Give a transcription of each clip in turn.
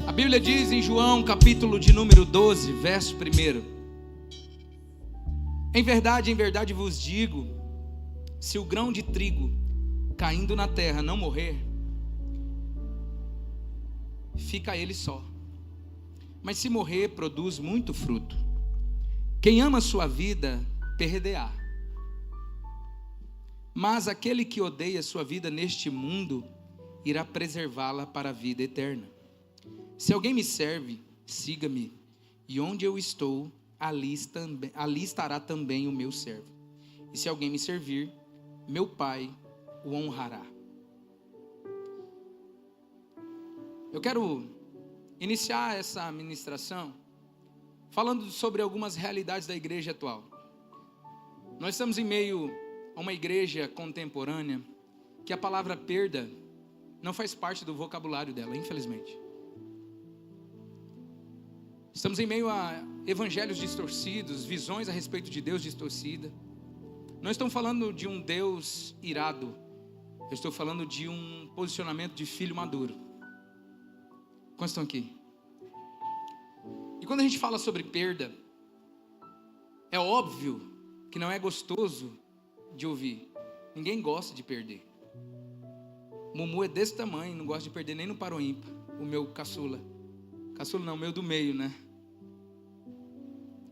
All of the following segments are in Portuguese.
A Bíblia diz em João, capítulo de número 12, verso 1: em verdade vos digo, se o grão de trigo caindo na terra não morrer, fica ele só, mas se morrer, produz muito fruto. Quem ama sua vida, perderá, mas aquele que odeia sua vida neste mundo, irá preservá-la para a vida eterna. Se alguém me serve, siga-me, e onde eu estou, ali estará também o meu servo. E se alguém me servir, meu Pai o honrará. Eu quero iniciar essa ministração falando sobre algumas realidades da igreja atual. Nós estamos em meio a uma igreja contemporânea que a palavra perda não faz parte do vocabulário dela, infelizmente. Estamos em meio a evangelhos distorcidos, visões a respeito de Deus distorcida. Não estou falando de um Deus irado, eu estou falando de um posicionamento de filho maduro. Quantos estão aqui? E quando a gente fala sobre perda, é óbvio que não é gostoso de ouvir. Ninguém gosta de perder. Mumu é desse tamanho, não gosta de perder nem no paro ímpar. O meu caçula. Caçula não, o meu do meio, né?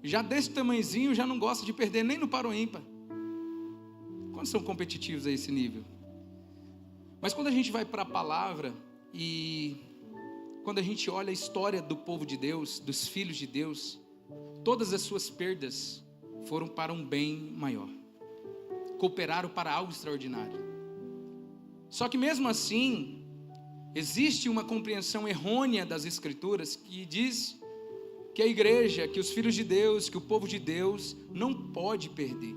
Já desse tamanhozinho, já não gosta de perder nem no paro ímpar. Quantos são competitivos a esse nível? Mas quando a gente vai para a palavra e quando a gente olha a história do povo de Deus, dos filhos de Deus, todas as suas perdas foram para um bem maior. Cooperaram para algo extraordinário. Só que mesmo assim, existe uma compreensão errônea das Escrituras que diz que a igreja, que os filhos de Deus, que o povo de Deus não pode perder.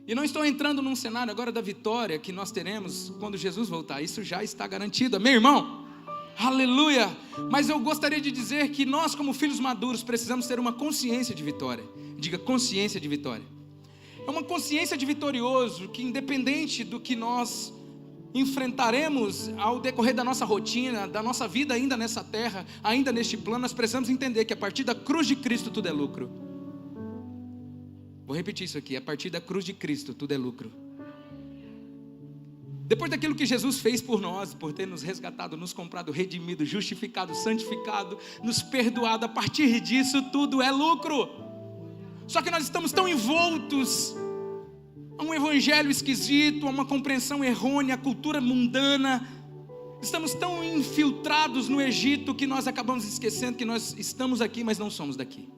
E não estou entrando num cenário agora da vitória que nós teremos quando Jesus voltar. Isso já está garantido, amém, irmão? Aleluia! Mas eu gostaria de dizer que nós, como filhos maduros, precisamos ter uma consciência de vitória. Diga, consciência de vitória. É uma consciência de vitorioso, que independente do que nós enfrentaremos ao decorrer da nossa rotina, da nossa vida ainda nessa terra, ainda neste plano, nós precisamos entender que a partir da cruz de Cristo tudo é lucro. Vou repetir isso aqui, a partir da cruz de Cristo tudo é lucro. Depois daquilo que Jesus fez por nós, por ter nos resgatado, nos comprado, redimido, justificado, santificado, nos perdoado, a partir disso tudo é lucro. Só que nós estamos tão envoltos a um evangelho esquisito, a uma compreensão errônea, a cultura mundana. Estamos tão infiltrados no Egito que nós acabamos esquecendo que nós estamos aqui, mas não somos daqui.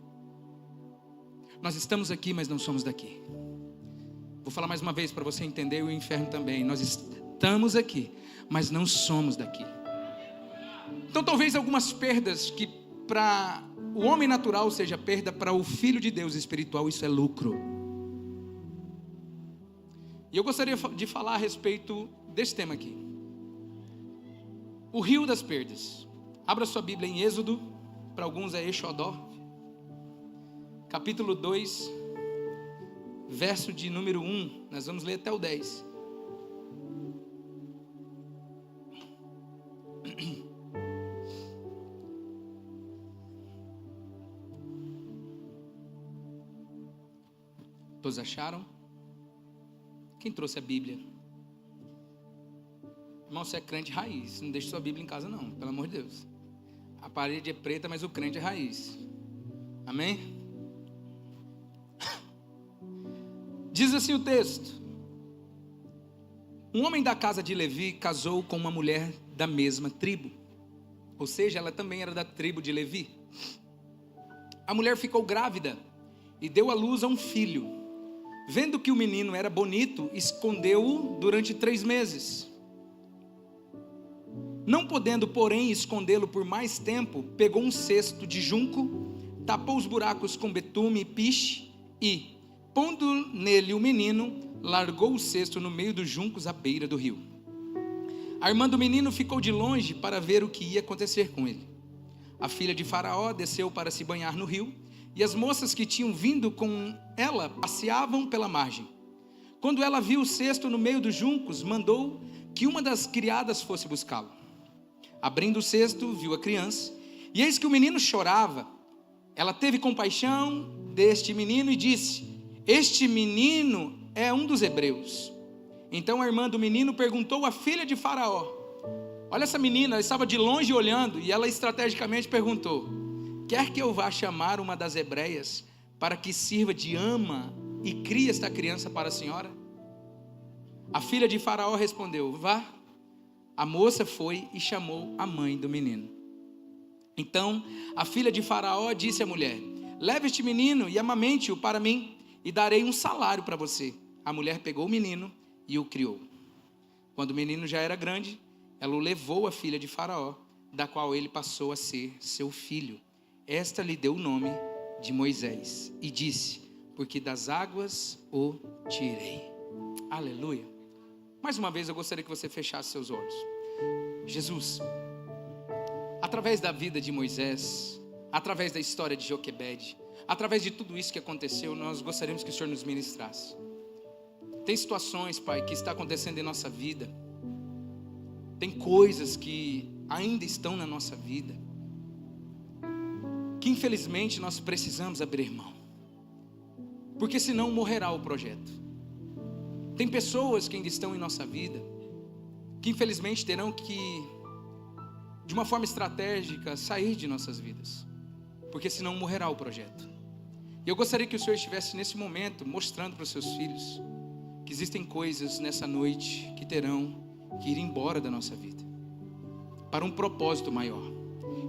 Nós estamos aqui, mas não somos daqui. Vou falar mais uma vez para você entender, e o inferno também. Nós estamos aqui, mas não somos daqui. Então talvez algumas perdas que para o homem natural seja perda, para o filho de Deus espiritual isso é lucro. E eu gostaria de falar a respeito desse tema aqui. O rio das perdas. Abra sua Bíblia em Êxodo, para alguns é Exodó, capítulo 2, verso de número 1, nós vamos ler até o 10. Todos acharam? Quem trouxe a Bíblia? Irmão, você é crente raiz, não deixe sua Bíblia em casa não, pelo amor de Deus. A parede é preta, mas o crente é raiz. Amém? Diz assim o texto: um homem da casa de Levi casou com uma mulher da mesma tribo, ou seja, ela também era da tribo de Levi. A mulher ficou grávida e deu à luz a um filho. Vendo que o menino era bonito, escondeu-o durante 3 meses. Não podendo, porém, escondê-lo por mais tempo, pegou um cesto de junco, tapou os buracos com betume e piche e, pondo nele o menino, largou o cesto no meio dos juncos à beira do rio. A irmã do menino ficou de longe para ver o que ia acontecer com ele. A filha de Faraó desceu para se banhar no rio, e as moças que tinham vindo com ela passeavam pela margem. Quando ela viu o cesto no meio dos juncos, mandou que uma das criadas fosse buscá-lo. Abrindo o cesto, viu a criança, e eis que o menino chorava. Ela teve compaixão deste menino e disse: este menino é um dos hebreus. Então a irmã do menino perguntou à filha de Faraó. Olha essa menina, ela estava de longe olhando, e ela estrategicamente perguntou: quer que eu vá chamar uma das hebreias para que sirva de ama e crie esta criança para a senhora? A filha de Faraó respondeu: vá. A moça foi e chamou a mãe do menino. Então a filha de Faraó disse à mulher: leve este menino e amamente-o para mim, e darei um salário para você. A mulher pegou o menino e o criou. Quando o menino já era grande, ela o levou à filha de Faraó, da qual ele passou a ser seu filho. Esta lhe deu o nome de Moisés e disse: porque das águas o tirei. Aleluia. Mais uma vez eu gostaria que você fechasse seus olhos. Jesus, através da vida de Moisés, através da história de Joquebede, através de tudo isso que aconteceu, nós gostaríamos que o Senhor nos ministrasse. Tem situações, Pai, que está acontecendo em nossa vida. Tem coisas que ainda estão na nossa vida, que infelizmente nós precisamos abrir mão, porque senão morrerá o projeto. Tem pessoas que ainda estão em nossa vida, que infelizmente terão que, de uma forma estratégica, sair de nossas vidas, porque senão morrerá o projeto. E eu gostaria que o Senhor estivesse nesse momento mostrando para os seus filhos que existem coisas nessa noite que terão que ir embora da nossa vida, para um propósito maior.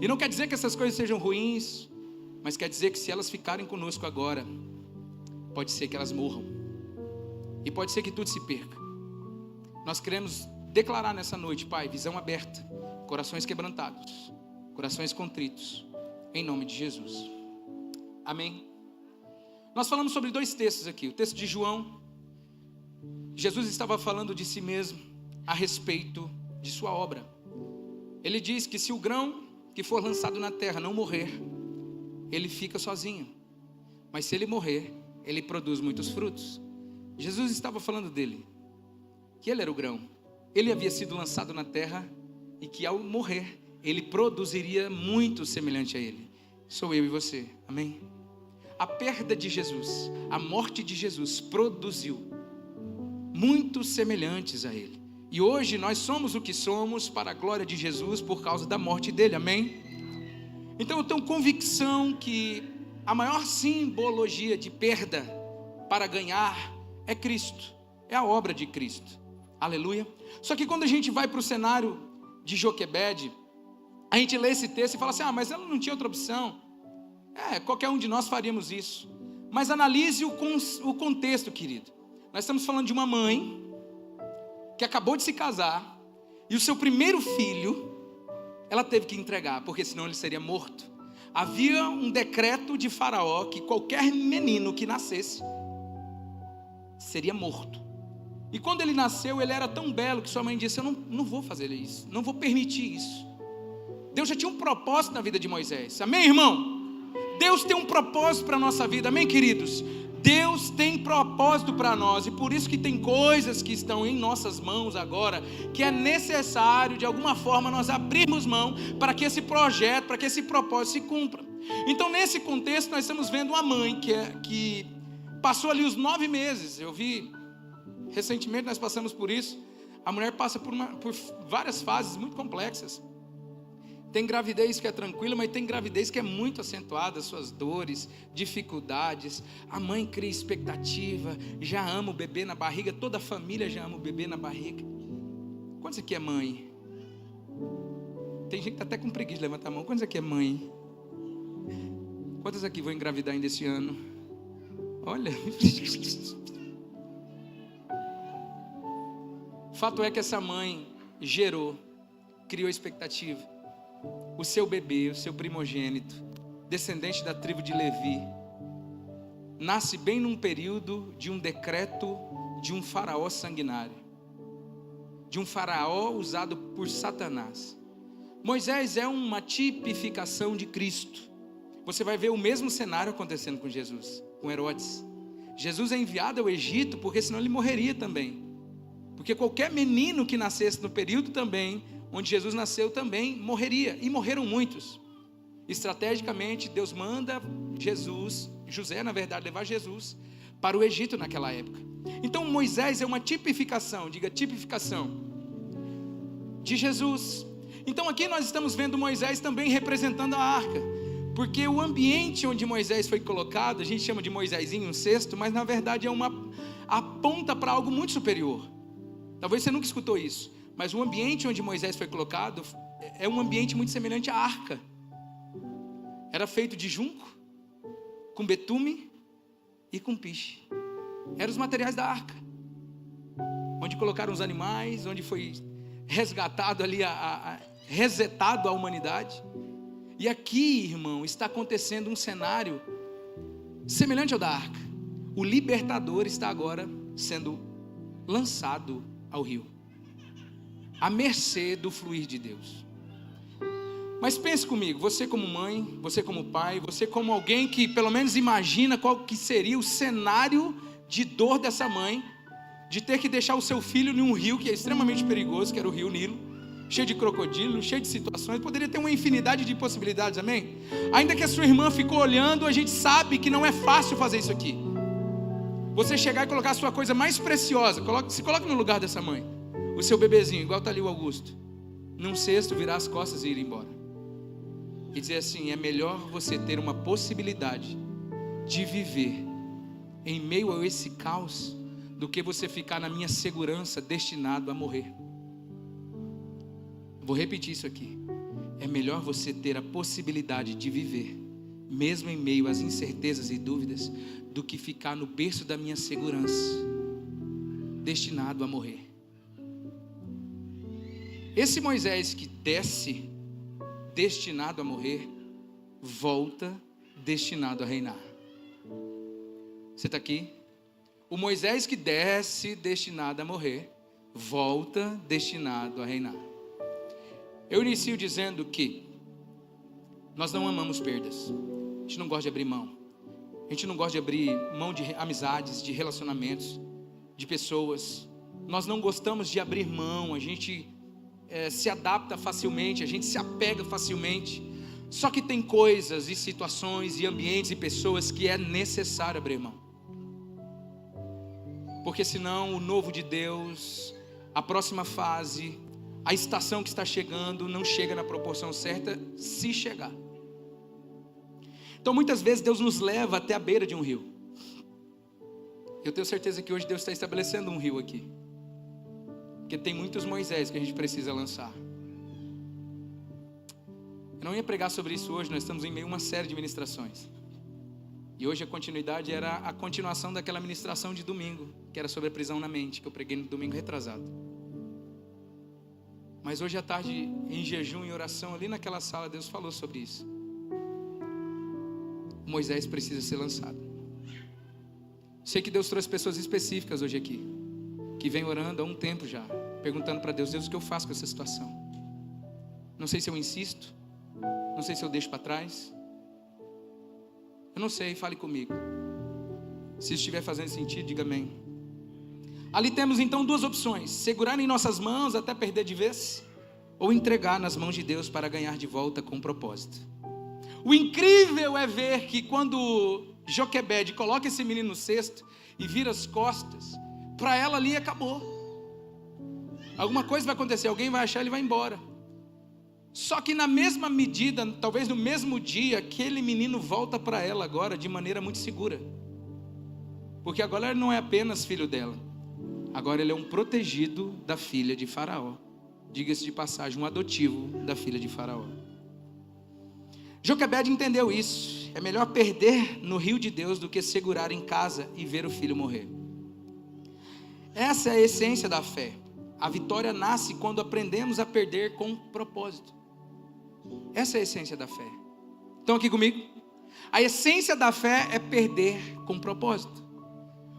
E não quer dizer que essas coisas sejam ruins, mas quer dizer que se elas ficarem conosco agora, pode ser que elas morram, e pode ser que tudo se perca. Nós queremos declarar nessa noite, Pai, visão aberta, corações quebrantados, corações contritos, em nome de Jesus. Amém. Nós falamos sobre 2 textos aqui. O texto de João, Jesus estava falando de si mesmo a respeito de sua obra. Ele diz que se o grão que for lançado na terra não morrer, ele fica sozinho, mas se ele morrer, ele produz muitos frutos. Jesus estava falando dele, que ele era o grão, ele havia sido lançado na terra, e que ao morrer, ele produziria muito semelhante a ele. Sou eu e você, amém? A perda de Jesus, a morte de Jesus produziu muitos semelhantes a ele, e hoje nós somos o que somos para a glória de Jesus, por causa da morte dele, amém? Então eu tenho convicção que a maior simbologia de perda para ganhar é Cristo, é a obra de Cristo, aleluia. Só que quando a gente vai para o cenário de Joquebede, a gente lê esse texto e fala assim: mas ela não tinha outra opção. Qualquer um de nós faríamos isso. Mas analise o contexto, querido. Nós estamos falando de uma mãe que acabou de se casar, e o seu primeiro filho ela teve que entregar, porque senão ele seria morto. Havia um decreto de Faraó que qualquer menino que nascesse seria morto. E quando ele nasceu, ele era tão belo que sua mãe disse: eu não vou fazer isso, não vou permitir isso. Deus já tinha um propósito na vida de Moisés, amém, irmão? Deus tem um propósito para a nossa vida, amém, queridos? Deus tem propósito para nós, e por isso que tem coisas que estão em nossas mãos agora, que é necessário de alguma forma nós abrirmos mão, para que esse projeto, para que esse propósito se cumpra. Então nesse contexto nós estamos vendo uma mãe que passou ali os 9 meses, eu vi, recentemente nós passamos por isso, a mulher passa por várias fases muito complexas. Tem gravidez que é tranquila, mas tem gravidez que é muito acentuada, suas dores, dificuldades. A mãe cria expectativa, já ama o bebê na barriga, toda a família já ama o bebê na barriga. Quantos aqui é mãe? Tem gente que está até com preguiça de levantar a mão. Quantos aqui é mãe? Quantas aqui vão engravidar ainda esse ano? Olha. Fato é que essa mãe gerou, criou expectativa. O seu bebê, o seu primogênito, descendente da tribo de Levi, nasce bem num período de um decreto de um faraó sanguinário, de um faraó usado por Satanás. Moisés é uma tipificação de Cristo. Você vai ver o mesmo cenário acontecendo com Jesus, com Herodes. Jesus é enviado ao Egito porque senão ele morreria também, porque qualquer menino que nascesse no período também, onde Jesus nasceu, também morreria, e morreram muitos. Estrategicamente, Deus manda José, na verdade, levar Jesus para o Egito naquela época. Então Moisés é uma tipificação, diga tipificação, de Jesus. Então aqui nós estamos vendo Moisés também representando a arca, porque o ambiente onde Moisés foi colocado, a gente chama de Moisésinho, um cesto, mas na verdade aponta para algo muito superior. Talvez você nunca escutou isso, mas o ambiente onde Moisés foi colocado é um ambiente muito semelhante à arca. Era feito de junco, com betume e com piche. Eram os materiais da arca, onde colocaram os animais, onde foi resgatado ali, resetado a humanidade. E aqui, irmão, está acontecendo um cenário semelhante ao da arca. O libertador está agora sendo lançado ao rio, à mercê do fluir de Deus. Mas pense comigo, você como mãe, você como pai, você como alguém que pelo menos imagina qual que seria o cenário de dor dessa mãe, de ter que deixar o seu filho em um rio que é extremamente perigoso, que era o rio Nilo, cheio de crocodilo, cheio de situações, poderia ter uma infinidade de possibilidades, amém? Ainda que a sua irmã ficou olhando, a gente sabe que não é fácil fazer isso aqui. Você chegar e colocar a sua coisa mais preciosa, se coloque no lugar dessa mãe, o seu bebezinho, igual está ali o Augusto, num cesto, virar as costas e ir embora. E dizer assim, é melhor você ter uma possibilidade de viver em meio a esse caos, do que você ficar na minha segurança destinado a morrer. Vou repetir isso aqui. É melhor você ter a possibilidade de viver, mesmo em meio às incertezas e dúvidas, do que ficar no berço da minha segurança, destinado a morrer. Esse Moisés que desce, destinado a morrer, volta, destinado a reinar. Você está aqui? O Moisés que desce, destinado a morrer, volta, destinado a reinar. Eu inicio dizendo que nós não amamos perdas. A gente não gosta de abrir mão. A gente não gosta de abrir mão de amizades, de relacionamentos, de pessoas. Nós não gostamos de abrir mão. A gente se adapta facilmente, a gente se apega facilmente. Só que tem coisas e situações e ambientes e pessoas que é necessário abrir mão. Porque senão o novo de Deus, a próxima fase, a estação que está chegando, não chega na proporção certa, se chegar. Então muitas vezes Deus nos leva até a beira de um rio. Eu tenho certeza que hoje Deus está estabelecendo um rio aqui. Porque tem muitos Moisés que a gente precisa lançar. Eu não ia pregar sobre isso hoje, nós estamos em meio a uma série de ministrações. E hoje a continuidade era a continuação daquela ministração de domingo, que era sobre a prisão na mente, que eu preguei no domingo retrasado. Mas hoje à tarde, em jejum e oração, ali naquela sala, Deus falou sobre isso. Moisés precisa ser lançado. Sei que Deus trouxe pessoas específicas hoje aqui, que vem orando há um tempo já, perguntando para Deus, Deus, o que eu faço com essa situação? Não sei se eu insisto, não sei se eu deixo para trás. Eu não sei, fale comigo. Se estiver fazendo sentido, diga amém. Ali temos então duas opções: segurar em nossas mãos até perder de vez, ou entregar nas mãos de Deus para ganhar de volta com propósito. O incrível é ver que quando Joquebede coloca esse menino no cesto e vira as costas, para ela ali acabou. Alguma coisa vai acontecer, alguém vai achar, ele vai embora. Só que na mesma medida, talvez no mesmo dia, aquele menino volta para ela agora de maneira muito segura. Porque agora ele não é apenas filho dela, agora ele é um protegido da filha de Faraó. Diga-se de passagem, um adotivo da filha de Faraó. Joquebede entendeu isso. É melhor perder no rio de Deus do que segurar em casa e ver o filho morrer. Essa é a essência da fé. A vitória nasce quando aprendemos a perder com propósito. Essa é a essência da fé. Estão aqui comigo? A essência da fé é perder com propósito.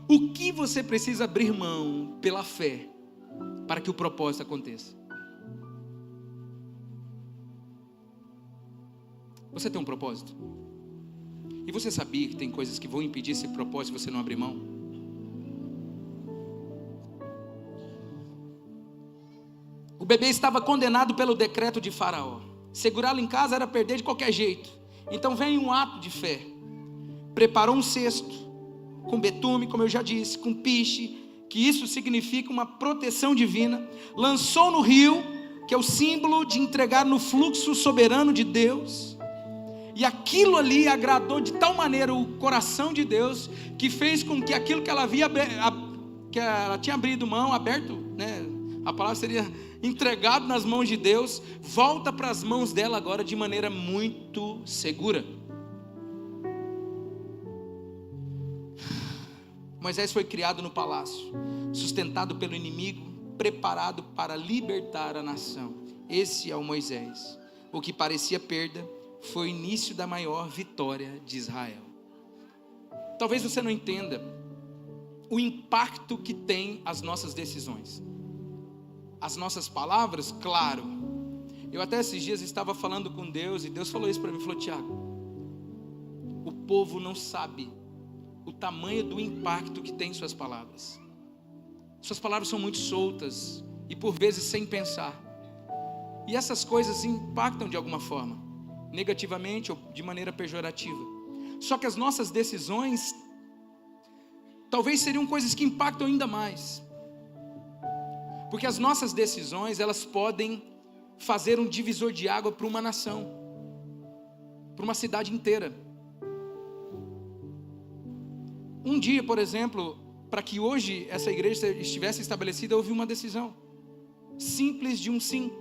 O que você precisa abrir mão pela fé para que o propósito aconteça? Você tem um propósito? E você sabia que tem coisas que vão impedir esse propósito se você não abrir mão? O bebê estava condenado pelo decreto de Faraó. Segurá-lo em casa era perder de qualquer jeito. Então vem um ato de fé. Preparou um cesto com betume, como eu já disse, com piche, que isso significa uma proteção divina. Lançou no rio, que é o símbolo de entregar no fluxo soberano de Deus. E aquilo ali agradou de tal maneira o coração de Deus, que fez com que aquilo que ela havia, que ela tinha aberto, né? A palavra seria entregado nas mãos de Deus, volta para as mãos dela agora de maneira muito segura. Moisés foi criado no palácio, sustentado pelo inimigo, preparado para libertar a nação. Esse é o Moisés. O que parecia perda foi o início da maior vitória de Israel. Talvez você não entenda o impacto que tem as nossas decisões. As nossas palavras, claro. Eu até esses dias estava falando com Deus, e Deus falou isso para mim, falou: Tiago, o povo não sabe o tamanho do impacto que tem suas palavras. Suas palavras são muito soltas, e por vezes sem pensar. E essas coisas impactam de alguma forma, negativamente ou de maneira pejorativa. Só que as nossas decisões, talvez seriam coisas que impactam ainda mais. Porque as nossas decisões, elas podem fazer um divisor de água para uma nação, para uma cidade inteira. Um dia, por exemplo, para que hoje essa igreja estivesse estabelecida, houve uma decisão simples de um sim,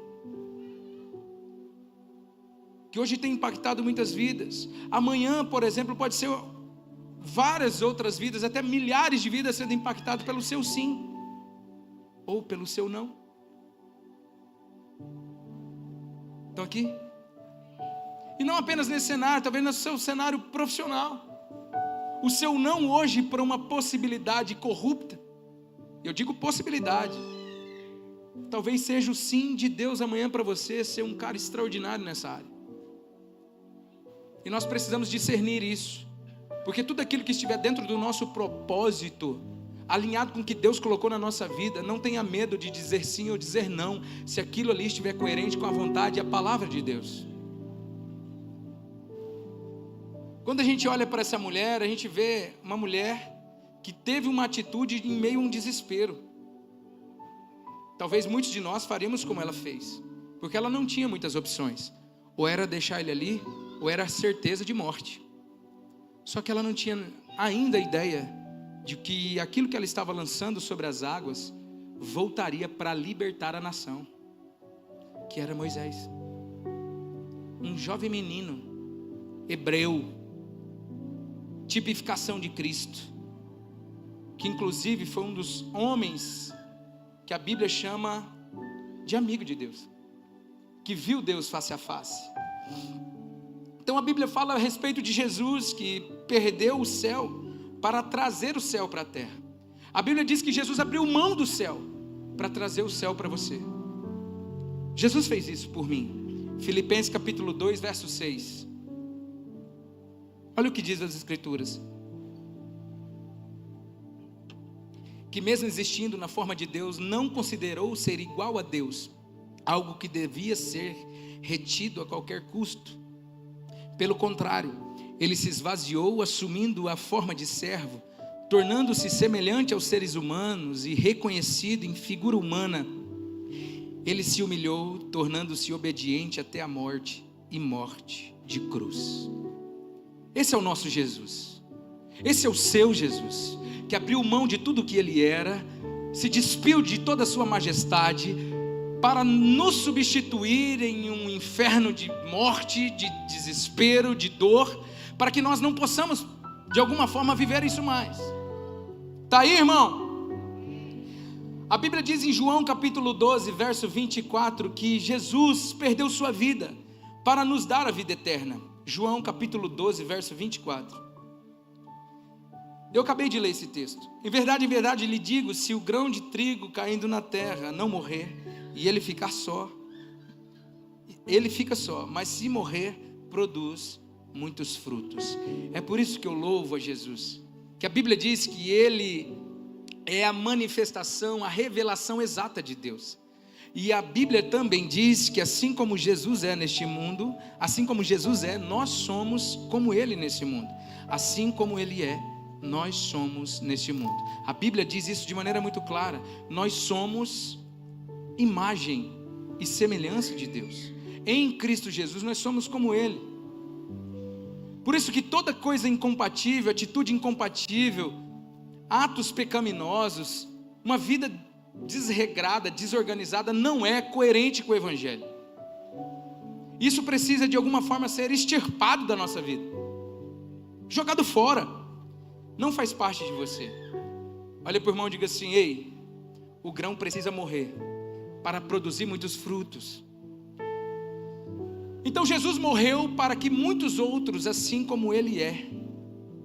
que hoje tem impactado muitas vidas. Amanhã, por exemplo, pode ser várias outras vidas, até milhares de vidas sendo impactadas pelo seu sim, ou pelo seu não. Estão aqui? E não apenas nesse cenário, talvez no seu cenário profissional. O seu não hoje para uma possibilidade corrupta, eu digo possibilidade, talvez seja o sim de Deus amanhã para você ser um cara extraordinário nessa área. E nós precisamos discernir isso, porque tudo aquilo que estiver dentro do nosso propósito, alinhado com o que Deus colocou na nossa vida, não tenha medo de dizer sim ou dizer não, se aquilo ali estiver coerente com a vontade e a palavra de Deus. Quando a gente olha para essa mulher, a gente vê uma mulher que teve uma atitude em meio a um desespero. Talvez muitos de nós faríamos como ela fez, porque ela não tinha muitas opções. Ou era deixar ele ali, ou era a certeza de morte. Só que ela não tinha ainda a ideia de que aquilo que ela estava lançando sobre as águas voltaria para libertar a nação, que era Moisés, um jovem menino hebreu, tipificação de Cristo, que inclusive foi um dos homens que a Bíblia chama de amigo de Deus, que viu Deus face a face. Então a Bíblia fala a respeito de Jesus, que perdeu o céu para trazer o céu para a terra. A Bíblia diz que Jesus abriu mão do céu para trazer o céu para você. Jesus fez isso por mim. Filipenses capítulo 2, verso 6. Olha o que diz as Escrituras: que mesmo existindo na forma de Deus, não considerou ser igual a Deus algo que devia ser retido a qualquer custo. Pelo contrário, ele se esvaziou, assumindo a forma de servo, tornando-se semelhante aos seres humanos e reconhecido em figura humana. Ele se humilhou, tornando-se obediente até a morte, e morte de cruz. Esse é o nosso Jesus. Esse é o seu Jesus, que abriu mão de tudo o que ele era, se despiu de toda a sua majestade, para nos substituir em um inferno de morte, de desespero, de dor, para que nós não possamos, de alguma forma, viver isso mais. Está aí, irmão? A Bíblia diz em João capítulo 12, verso 24, que Jesus perdeu sua vida para nos dar a vida eterna. João capítulo 12, verso 24. Eu acabei de ler esse texto. Em verdade lhe digo, se o grão de trigo caindo na terra não morrer, e ele ficar só, ele fica só, mas se morrer, produz muitos frutos. É por isso que eu louvo a Jesus, que a Bíblia diz que ele é a manifestação, a revelação exata de Deus. E a Bíblia também diz que assim como Jesus é neste mundo, assim como Jesus é, nós somos como Ele nesse mundo. Assim como Ele é, nós somos neste mundo. A Bíblia diz isso de maneira muito clara. Nós somos imagem e semelhança de Deus. Em Cristo Jesus nós somos como Ele. Por isso que toda coisa incompatível, atitude incompatível, atos pecaminosos, uma vida desregrada, desorganizada, não é coerente com o Evangelho. Isso precisa de alguma forma ser extirpado da nossa vida, jogado fora, não faz parte de você. Olha para o irmão e diga assim: ei, o grão precisa morrer para produzir muitos frutos. Então Jesus morreu para que muitos outros, assim como Ele é,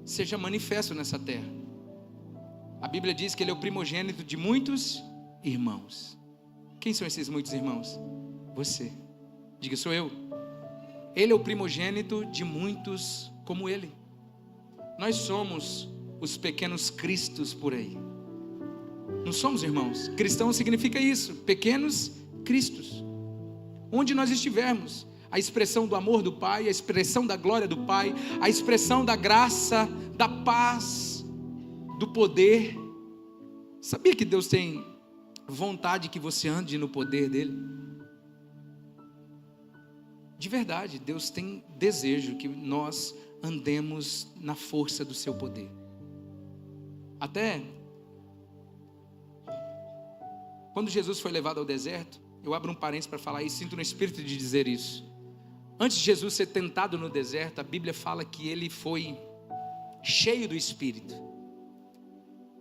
seja manifesto nessa terra. A Bíblia diz que Ele é o primogênito de muitos irmãos. Quem são esses muitos irmãos? Você. Diga: sou eu. Ele é o primogênito de muitos como Ele. Nós somos os pequenos cristos por aí. Não somos, irmãos? Cristão significa isso, pequenos cristos. Onde nós estivermos, a expressão do amor do Pai, a expressão da glória do Pai, a expressão da graça, da paz, do poder. Sabia que Deus tem vontade que você ande no poder dele? De verdade, Deus tem desejo que nós andemos na força do seu poder. Até quando Jesus foi levado ao deserto, eu abro um parênteses para falar isso, sinto no espírito de dizer isso. Antes de Jesus ser tentado no deserto, a Bíblia fala que ele foi cheio do Espírito.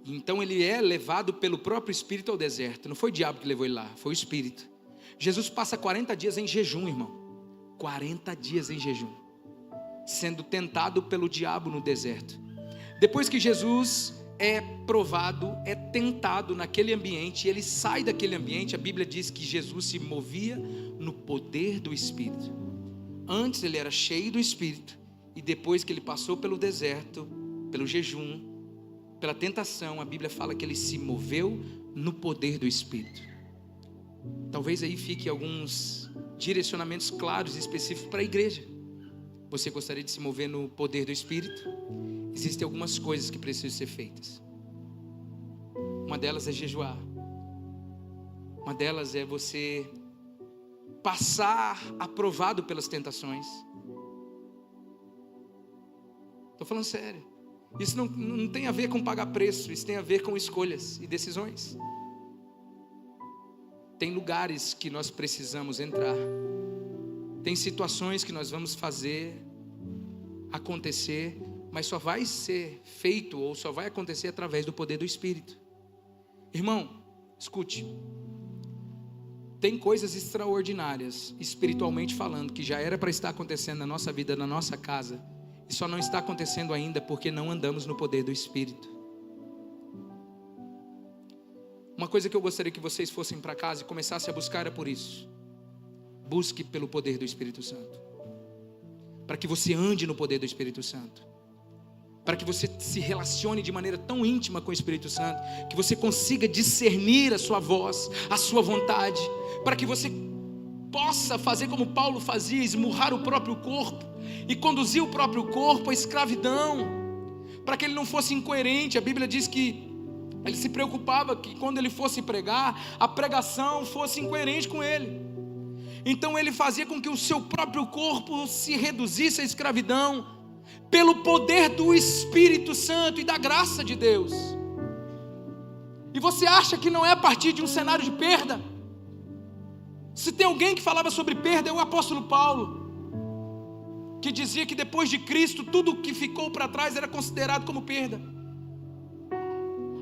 Então ele é levado pelo próprio Espírito ao deserto. Não foi o diabo que levou ele lá, foi o Espírito. Jesus passa 40 dias em jejum, irmão. 40 dias em jejum, sendo tentado pelo diabo no deserto. Depois que Jesus é provado, é tentado naquele ambiente, ele sai daquele ambiente. A Bíblia diz que Jesus se movia no poder do Espírito. Antes ele era cheio do Espírito, e depois que ele passou pelo deserto, pelo jejum, pela tentação, a Bíblia fala que ele se moveu no poder do Espírito. Talvez aí fique alguns direcionamentos claros e específicos para a igreja. Você gostaria de se mover no poder do Espírito? Existem algumas coisas que precisam ser feitas. Uma delas é jejuar. Uma delas é você passar aprovado pelas tentações. Estou falando sério. Isso não tem a ver com pagar preço. Isso tem a ver com escolhas e decisões. Tem lugares que nós precisamos entrar. Tem situações que nós vamos fazer acontecer, mas só vai ser feito ou só vai acontecer através do poder do Espírito. Irmão, escute. Tem coisas extraordinárias, espiritualmente falando, que já era para estar acontecendo na nossa vida, na nossa casa, e só não está acontecendo ainda porque não andamos no poder do Espírito. Uma coisa que eu gostaria que vocês fossem para casa e começassem a buscar é por isso. Busque pelo poder do Espírito Santo, para que você ande no poder do Espírito Santo, para que você se relacione de maneira tão íntima com o Espírito Santo, que você consiga discernir a sua voz, a sua vontade, para que você possa fazer como Paulo fazia, esmurrar o próprio corpo e conduzir o próprio corpo à escravidão, para que ele não fosse incoerente. A Bíblia diz que ele se preocupava que quando ele fosse pregar, a pregação fosse incoerente com ele. Então ele fazia com que o seu próprio corpo se reduzisse à escravidão, pelo poder do Espírito Santo e da graça de Deus. E você acha que não é a partir de um cenário de perda? Se tem alguém que falava sobre perda, é o apóstolo Paulo, que dizia que depois de Cristo, tudo que ficou para trás era considerado como perda.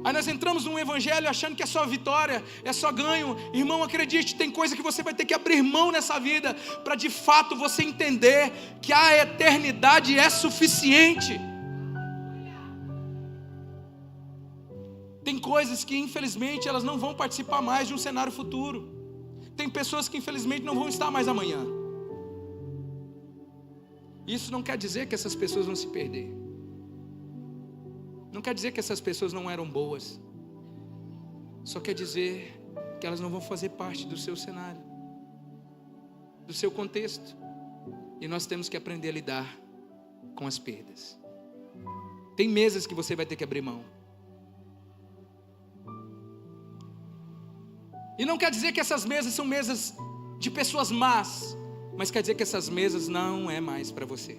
Aí nós entramos num evangelho achando que é só vitória, é só ganho. Irmão, acredite, tem coisa que você vai ter que abrir mão nessa vida, para de fato você entender que a eternidade é suficiente. Tem coisas que infelizmente elas não vão participar mais de um cenário futuro. Tem pessoas que infelizmente não vão estar mais amanhã. Isso não quer dizer que essas pessoas vão se perder. Não quer dizer que essas pessoas não eram boas. Só quer dizer que elas não vão fazer parte do seu cenário, do seu contexto. E nós temos que aprender a lidar com as perdas. Tem mesas que você vai ter que abrir mão. E não quer dizer que essas mesas são mesas de pessoas más, mas quer dizer que essas mesas não é mais para você.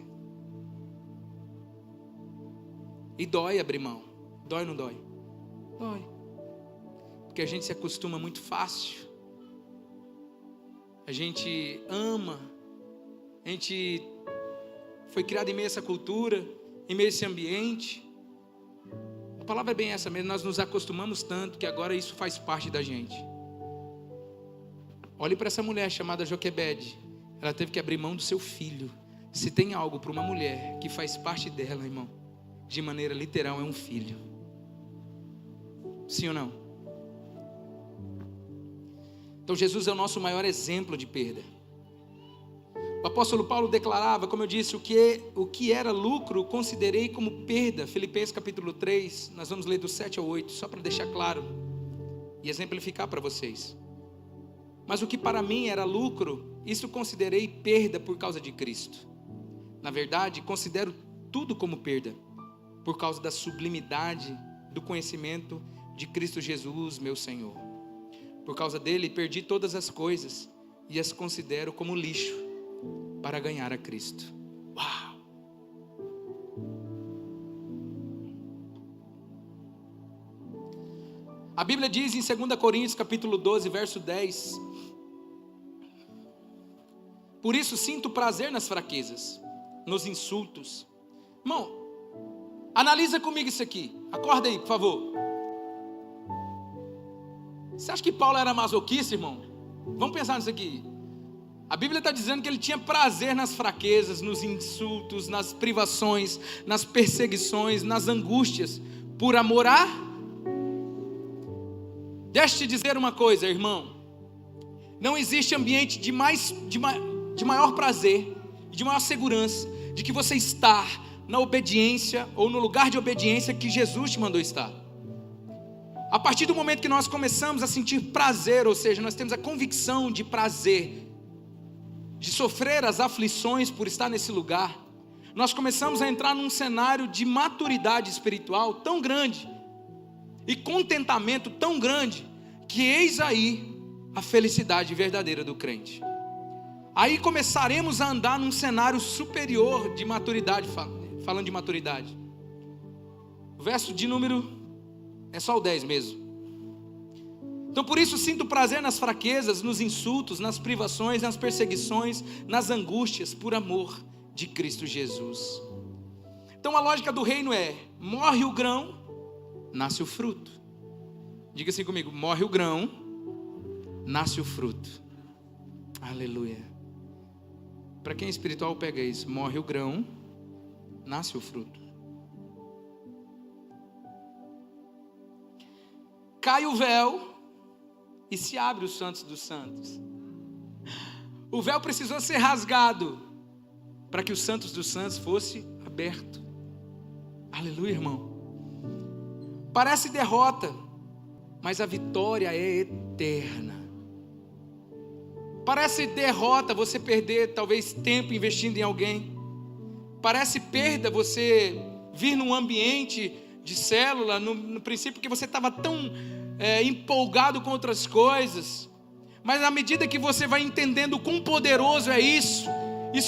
E dói abrir mão. Dói ou não dói? Dói. Porque a gente se acostuma muito fácil. A gente ama. A gente foi criado em meio a essa cultura, em meio a esse ambiente. A palavra é bem essa mesmo. Nós nos acostumamos tanto que agora isso faz parte da gente. Olhe para essa mulher chamada Joquebede. Ela teve que abrir mão do seu filho. Se tem algo para uma mulher que faz parte dela, irmão, de maneira literal, é um filho. Sim ou não? Então Jesus é o nosso maior exemplo de perda. O apóstolo Paulo declarava, como eu disse, o que era lucro considerei como perda. Filipenses capítulo 3, nós vamos ler do 7 ao 8, só para deixar claro e exemplificar para vocês. Mas o que para mim era lucro, isso considerei perda por causa de Cristo. Na verdade, considero tudo como perda, por causa da sublimidade do conhecimento de Cristo Jesus, meu Senhor. Por causa dele, perdi todas as coisas e as considero como lixo para ganhar a Cristo. Uau! A Bíblia diz em 2 Coríntios capítulo 12, verso 10: por isso sinto prazer nas fraquezas, nos insultos. Irmão, analisa comigo isso aqui. Acorda aí, por favor. Você acha que Paulo era masoquista, irmão? Vamos pensar nisso aqui. A Bíblia está dizendo que ele tinha prazer nas fraquezas, nos insultos, nas privações, nas perseguições, nas angústias, por amor a... Deixa eu te dizer uma coisa, irmão. Não existe ambiente de maior prazer, de maior segurança, de que você está na obediência ou no lugar de obediência que Jesus te mandou estar. A partir do momento que nós começamos a sentir prazer, ou seja, nós temos a convicção de prazer, de sofrer as aflições por estar nesse lugar, nós começamos a entrar num cenário de maturidade espiritual tão grande e contentamento tão grande, que eis aí a felicidade verdadeira do crente. Aí começaremos a andar num cenário superior de maturidade, falando de maturidade. O verso de número é só o 10 mesmo. Então por isso sinto prazer nas fraquezas, nos insultos, nas privações, nas perseguições, nas angústias, por amor de Cristo Jesus. Então a lógica do reino é: morre o grão, nasce o fruto. Diga assim comigo: morre o grão, nasce o fruto. Aleluia. Para quem é espiritual, pega isso: morre o grão, nasce o fruto. Cai o véu e se abre os santos dos santos. O véu precisou ser rasgado para que os santos dos santos fosse aberto. Aleluia, irmão. Parece derrota, mas a vitória é eterna. Parece derrota você perder talvez tempo investindo em alguém. Parece perda você vir num ambiente de célula, no princípio que você estava tão empolgado com outras coisas, mas à medida que você vai entendendo o quão poderoso é isso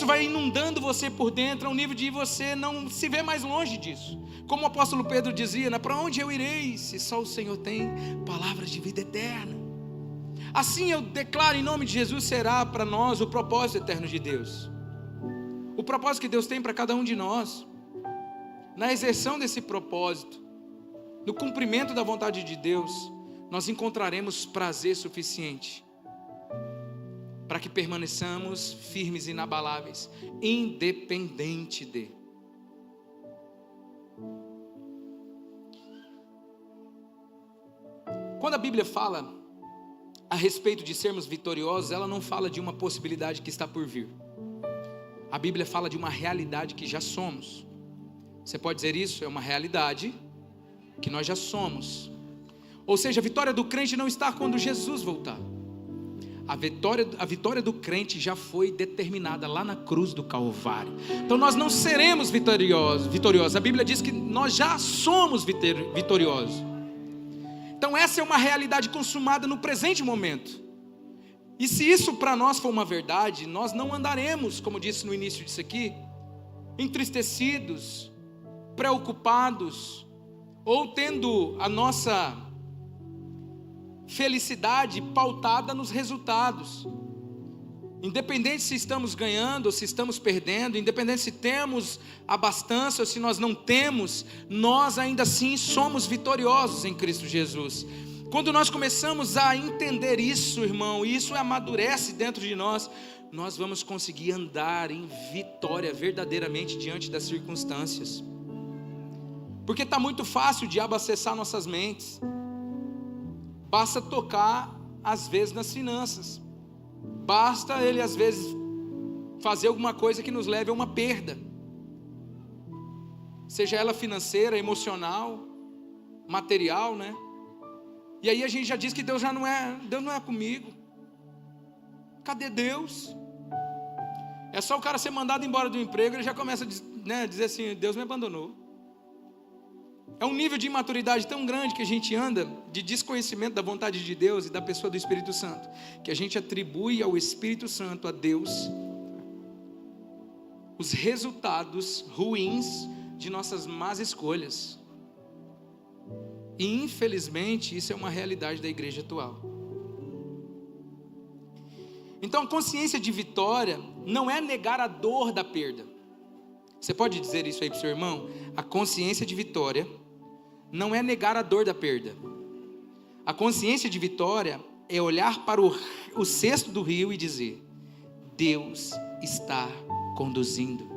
vai inundando você por dentro, ao nível de você não se ver mais longe disso. Como o apóstolo Pedro dizia, né? Para onde eu irei, se só o Senhor tem palavras de vida eterna? Assim eu declaro em nome de Jesus, será para nós o propósito eterno de Deus. O propósito que Deus tem para cada um de nós. Na exerção desse propósito, no cumprimento da vontade de Deus, nós encontraremos prazer suficiente para que permaneçamos firmes e inabaláveis, independente de. Quando a Bíblia fala a respeito de sermos vitoriosos, ela não fala de uma possibilidade que está por vir. A Bíblia fala de uma realidade que já somos. Você pode dizer isso? É uma realidade que nós já somos. Ou seja, a vitória do crente não está quando Jesus voltar. A vitória do crente já foi determinada lá na cruz do Calvário. Então nós não seremos vitoriosos. A Bíblia diz que nós já somos vitoriosos. Então essa é uma realidade consumada no presente momento. E se isso para nós for uma verdade, nós não andaremos, como disse no início disso aqui, entristecidos, preocupados, ou tendo a nossa felicidade pautada nos resultados. Independente se estamos ganhando ou se estamos perdendo, independente se temos abastança ou se nós não temos, nós ainda assim somos vitoriosos em Cristo Jesus. Quando nós começamos a entender isso, irmão, e isso amadurece dentro de nós, nós vamos conseguir andar em vitória verdadeiramente diante das circunstâncias. Porque está muito fácil o diabo acessar nossas mentes. Basta tocar, às vezes, nas finanças. Basta ele, às vezes, fazer alguma coisa que nos leve a uma perda. Seja ela financeira, emocional, material, né? E aí a gente já diz que Deus não é comigo. Cadê Deus? É só o cara ser mandado embora do emprego, ele já começa a dizer assim, Deus me abandonou. É um nível de imaturidade tão grande que a gente anda, de desconhecimento da vontade de Deus e da pessoa do Espírito Santo, que a gente atribui ao Espírito Santo, a Deus, os resultados ruins de nossas más escolhas. E infelizmente isso é uma realidade da igreja atual. Então a consciência de vitória não é negar a dor da perda. Você pode dizer isso aí para o seu irmão? A consciência de vitória não é negar a dor da perda. A consciência de vitória é olhar para o cesto do rio e dizer: Deus está conduzindo.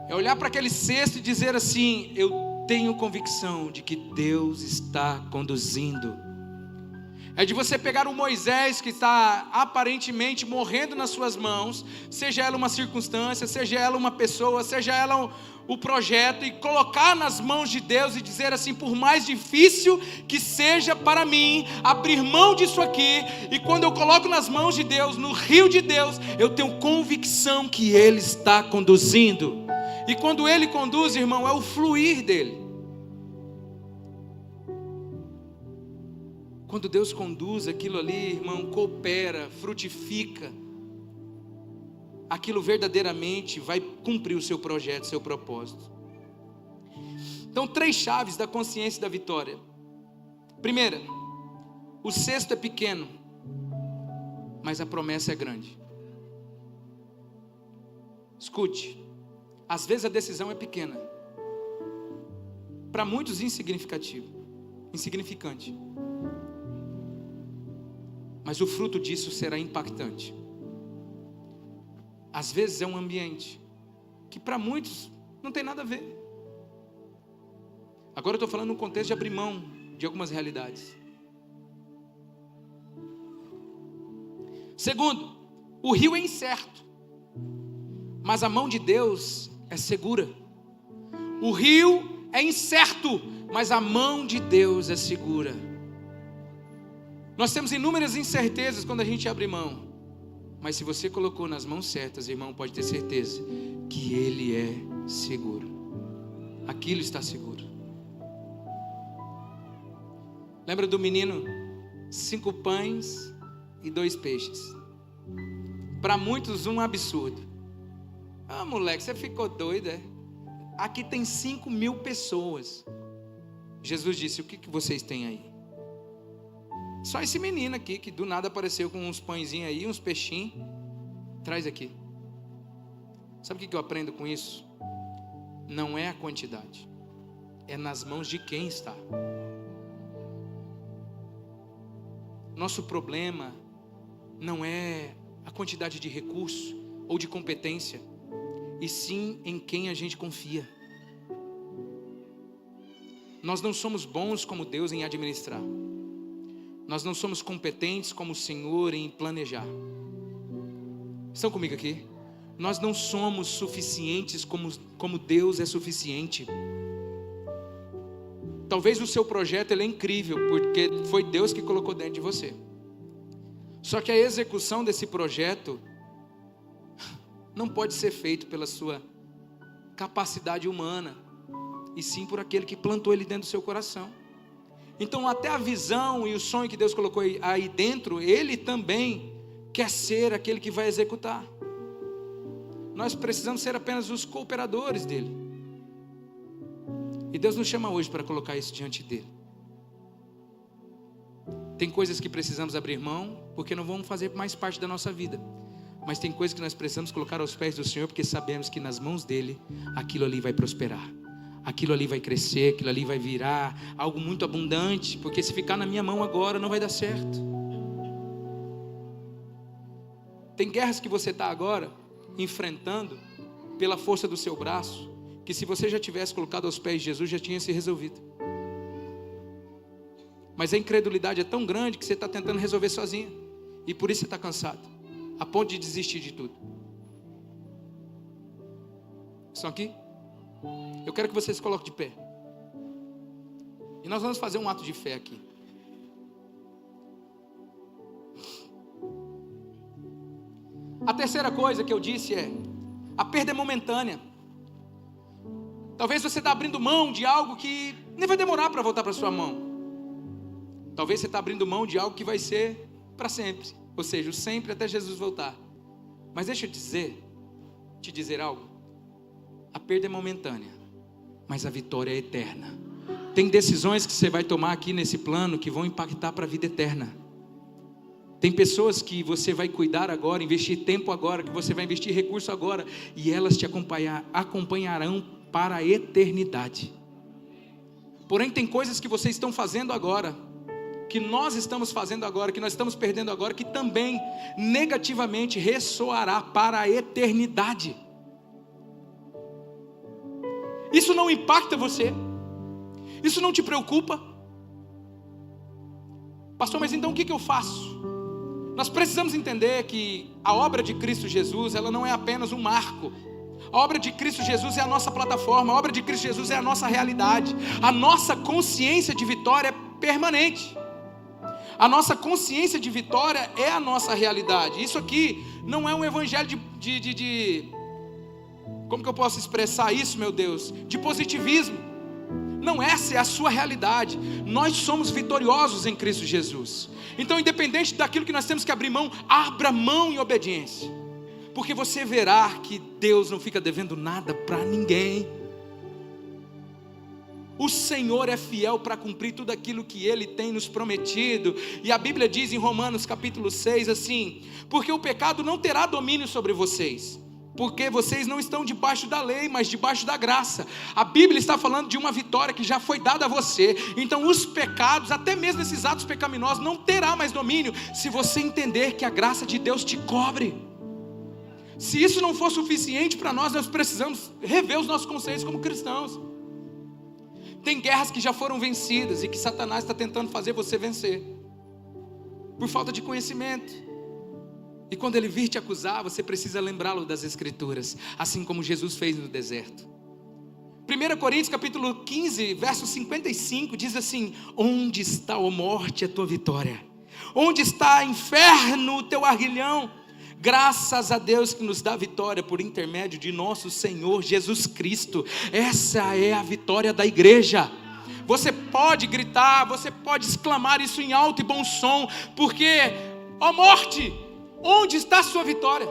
É olhar para aquele cesto e dizer assim: eu tenho convicção de que Deus está conduzindo. É de você pegar o Moisés que está aparentemente morrendo nas suas mãos, seja ela uma circunstância, seja ela uma pessoa, seja ela o projeto, e colocar nas mãos de Deus e dizer assim: por mais difícil que seja para mim abrir mão disso aqui, e quando eu coloco nas mãos de Deus, no rio de Deus, eu tenho convicção que Ele está conduzindo. E quando Ele conduz, irmão, é o fluir dEle. Quando Deus conduz, aquilo ali, irmão, coopera, frutifica. Aquilo verdadeiramente vai cumprir o seu projeto, o seu propósito. Então, 3 chaves da consciência da vitória. Primeira, o cesto é pequeno, mas a promessa é grande. Escute, às vezes a decisão é pequena, para muitos insignificante, mas o fruto disso será impactante. Às vezes é um ambiente que para muitos não tem nada a ver. Agora eu estou falando no contexto de abrir mão de algumas realidades. Segundo, o rio é incerto, mas a mão de Deus é segura. O rio é incerto, mas a mão de Deus é segura. Nós temos inúmeras incertezas quando a gente abre mão, mas se você colocou nas mãos certas, irmão, pode ter certeza que Ele é seguro. Aquilo está seguro. Lembra do menino? 5 pães e 2 peixes. Para muitos um absurdo. Ah, moleque, você ficou doido, é? Aqui tem 5.000 pessoas. Jesus disse: o que vocês têm aí? Só esse menino aqui, que do nada apareceu com uns pãezinhos aí, uns peixinhos. Traz aqui. Sabe o que eu aprendo com isso? Não é a quantidade, é nas mãos de quem está. Nosso problema não é a quantidade de recurso ou de competência, e sim em quem a gente confia. Nós não somos bons como Deus em administrar. Nós não somos competentes como o Senhor em planejar. Estão comigo aqui? Nós não somos suficientes como Deus é suficiente. Talvez o seu projeto ele é incrível, porque foi Deus que colocou dentro de você. Só que a execução desse projeto não pode ser feito pela sua capacidade humana, e sim por aquele que plantou ele dentro do seu coração. Então até a visão e o sonho que Deus colocou aí dentro, Ele também quer ser aquele que vai executar. Nós precisamos ser apenas os cooperadores dEle. E Deus nos chama hoje para colocar isso diante dEle. Tem coisas que precisamos abrir mão, porque não vão fazer mais parte da nossa vida. Mas tem coisas que nós precisamos colocar aos pés do Senhor, porque sabemos que nas mãos dEle, aquilo ali vai prosperar. Aquilo ali vai crescer, aquilo ali vai virar algo muito abundante, porque se ficar na minha mão agora não vai dar certo. Tem guerras que você está agora enfrentando pela força do seu braço, que se você já tivesse colocado aos pés de Jesus já tinha se resolvido. Mas a incredulidade é tão grande que você está tentando resolver sozinho, e por isso você está cansado, a ponto de desistir de tudo. Estão aqui? Eu quero que você se coloque de pé. E nós vamos fazer um ato de fé aqui. A terceira coisa que eu disse é: a perda é momentânea. Talvez você está abrindo mão de algo que nem vai demorar para voltar para sua mão. Talvez você está abrindo mão de algo que vai ser para sempre. Ou seja, o sempre até Jesus voltar. Mas deixa eu te dizer algo. A perda é momentânea, mas a vitória é eterna. Tem decisões que você vai tomar aqui nesse plano que vão impactar para a vida eterna. Tem pessoas que você vai cuidar agora, investir tempo agora, que você vai investir recurso agora, e elas te acompanharão para a eternidade. Porém, tem coisas que vocês estão fazendo agora, que nós estamos fazendo agora, que nós estamos perdendo agora, que também negativamente ressoará para a eternidade. Isso não impacta você? Isso não te preocupa? Pastor, mas então o que eu faço? Nós precisamos entender que a obra de Cristo Jesus, ela não é apenas um marco. A obra de Cristo Jesus é a nossa plataforma, a obra de Cristo Jesus é a nossa realidade. A nossa consciência de vitória é permanente. A nossa consciência de vitória é a nossa realidade. Isso aqui não é um evangelho como que eu posso expressar isso, meu Deus? De positivismo. Não, essa é a sua realidade. Nós somos vitoriosos em Cristo Jesus. Então, independente daquilo que nós temos que abrir mão, abra mão em obediência. Porque você verá que Deus não fica devendo nada para ninguém. O Senhor é fiel para cumprir tudo aquilo que Ele tem nos prometido. E a Bíblia diz em Romanos capítulo 6 assim: porque o pecado não terá domínio sobre vocês, porque vocês não estão debaixo da lei, mas debaixo da graça. A Bíblia está falando de uma vitória que já foi dada a você. Então os pecados, até mesmo esses atos pecaminosos, não terá mais domínio, se você entender que a graça de Deus te cobre. Se isso não for suficiente para nós, nós precisamos rever os nossos conceitos como cristãos. Tem guerras que já foram vencidas e que Satanás está tentando fazer você vencer, por falta de conhecimento. E quando ele vir te acusar, você precisa lembrá-lo das Escrituras, assim como Jesus fez no deserto. 1 Coríntios capítulo 15, verso 55, diz assim: onde está, ó morte, a tua vitória? Onde está, inferno, o teu aguilhão? Graças a Deus que nos dá vitória por intermédio de nosso Senhor Jesus Cristo. Essa é a vitória da igreja. Você pode gritar, você pode exclamar isso em alto e bom som, porque, ó morte, onde está a sua vitória?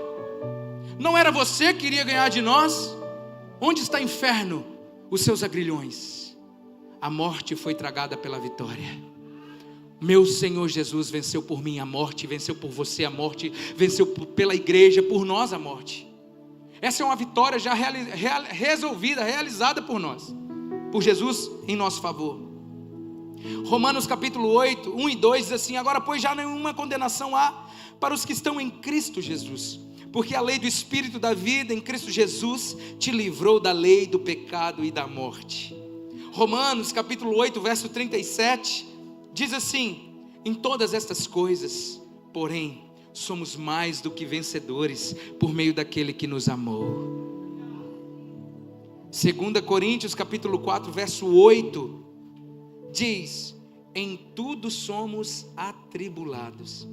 Não era você que iria ganhar de nós? Onde está, inferno, os seus agrilhões? A morte foi tragada pela vitória. Meu Senhor Jesus venceu por mim a morte, venceu por você a morte, venceu pela igreja, por nós a morte. Essa é uma vitória já resolvida, realizada por nós, por Jesus em nosso favor. Romanos capítulo 8, 1 e 2 diz assim: agora pois já nenhuma condenação há para os que estão em Cristo Jesus, porque a lei do Espírito da vida em Cristo Jesus te livrou da lei do pecado e da morte. Romanos capítulo 8, verso 37, diz assim: em todas estas coisas, porém, somos mais do que vencedores, por meio daquele que nos amou. 2 Coríntios capítulo 4, verso 8, diz: em tudo somos atribulados,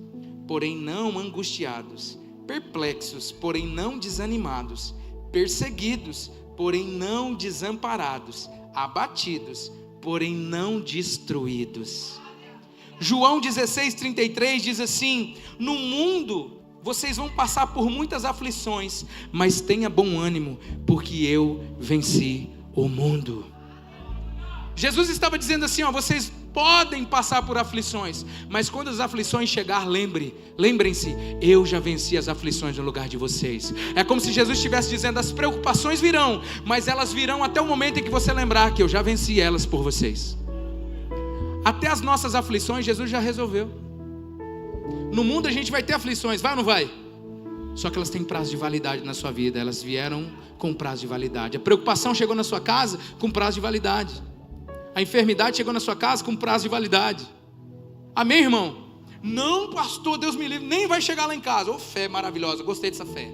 porém não angustiados, perplexos, porém não desanimados, perseguidos, porém não desamparados, abatidos, porém não destruídos. João 16:33 diz assim: no mundo vocês vão passar por muitas aflições, mas tenha bom ânimo, porque eu venci o mundo. Jesus estava dizendo assim, vocês podem passar por aflições, mas quando as aflições chegar, lembrem-se, eu já venci as aflições no lugar de vocês. É como se Jesus estivesse dizendo: as preocupações virão, mas elas virão até o momento em que você lembrar que eu já venci elas por vocês. Até as nossas aflições Jesus já resolveu. No mundo a gente vai ter aflições, vai ou não vai? Só que elas têm prazo de validade na sua vida. Elas vieram com prazo de validade. A preocupação chegou na sua casa com prazo de validade. A enfermidade chegou na sua casa com prazo de validade. Amém, irmão? Não, pastor, Deus me livre, nem vai chegar lá em casa. Fé maravilhosa, gostei dessa fé.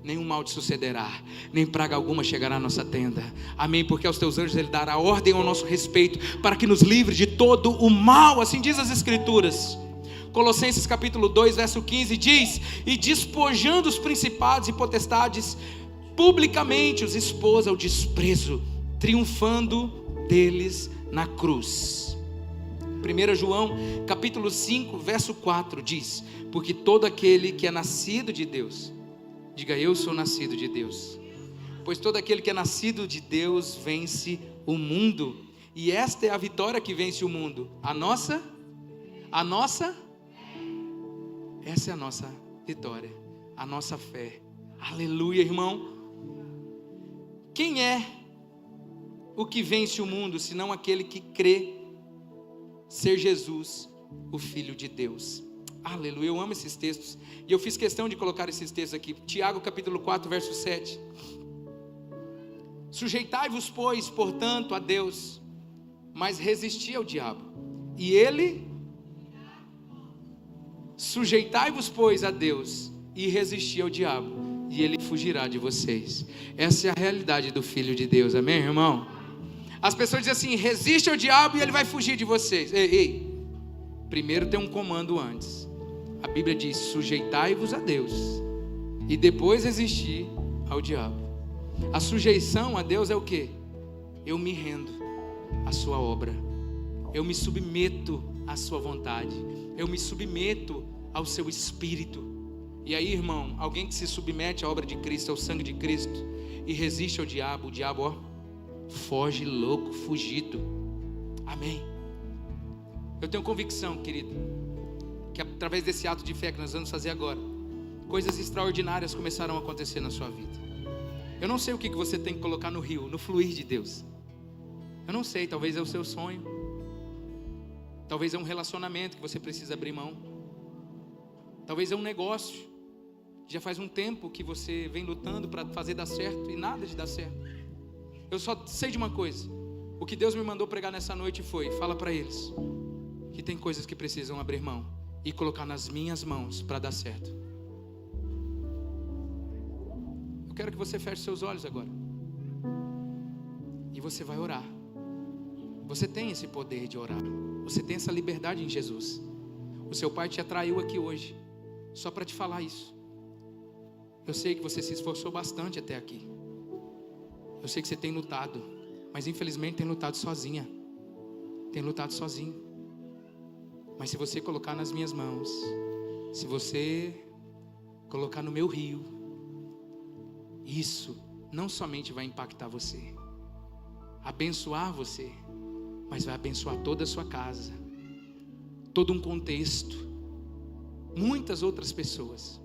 Nenhum mal te sucederá, nem praga alguma chegará à nossa tenda. Amém? Porque aos teus anjos ele dará ordem ao nosso respeito, para que nos livre de todo o mal. Assim diz as Escrituras. Colossenses capítulo 2, verso 15 diz: e despojando os principados e potestades, publicamente os expôs ao desprezo, triunfando deles na cruz. 1 João capítulo 5, verso 4 diz: porque todo aquele que é nascido de Deus, diga: eu sou nascido de Deus. Pois todo aquele que é nascido de Deus vence o mundo. E esta é a vitória que vence o mundo. Essa é a nossa vitória, a nossa fé. Aleluia, irmão. Quem é o que vence o mundo, senão aquele que crê ser Jesus, o Filho de Deus? Aleluia, eu amo esses textos, e eu fiz questão de colocar esses textos aqui. Tiago capítulo 4, verso 7. Sujeitai-vos, pois, portanto, a Deus, mas resisti ao diabo, e ele... Sujeitai-vos, pois, a Deus, e resisti ao diabo, e ele fugirá de vocês. Essa é a realidade do Filho de Deus, amém, irmão? As pessoas dizem assim: resiste ao diabo e ele vai fugir de vocês. Ei, primeiro tem um comando antes. A Bíblia diz: sujeitai-vos a Deus, e depois resistir ao diabo. A sujeição a Deus é o quê? Eu me rendo à sua obra, eu me submeto à sua vontade, eu me submeto ao seu Espírito. E aí, irmão, alguém que se submete à obra de Cristo, ao sangue de Cristo, e resiste ao diabo, o diabo, foge louco, fugido. Amém? Eu tenho convicção, querido, que através desse ato de fé que nós vamos fazer agora, coisas extraordinárias começarão a acontecer na sua vida. Eu não sei o que você tem que colocar no rio, no fluir de Deus. Eu não sei, talvez é o seu sonho, talvez é um relacionamento que você precisa abrir mão, talvez é um negócio, já faz um tempo que você vem lutando para fazer dar certo e nada de dar certo. Eu só sei de uma coisa: o que Deus me mandou pregar nessa noite foi: fala para eles que tem coisas que precisam abrir mão e colocar nas minhas mãos para dar certo. Eu quero que você feche seus olhos agora e você vai orar. Você tem esse poder de orar, você tem essa liberdade em Jesus. O seu pai te atraiu aqui hoje só para te falar isso. Eu sei que você se esforçou bastante até aqui, eu sei que você tem lutado, mas infelizmente tem lutado sozinha, tem lutado sozinho. Mas se você colocar nas minhas mãos, se você colocar no meu rio, isso não somente vai impactar você, abençoar você, mas vai abençoar toda a sua casa, todo um contexto, muitas outras pessoas.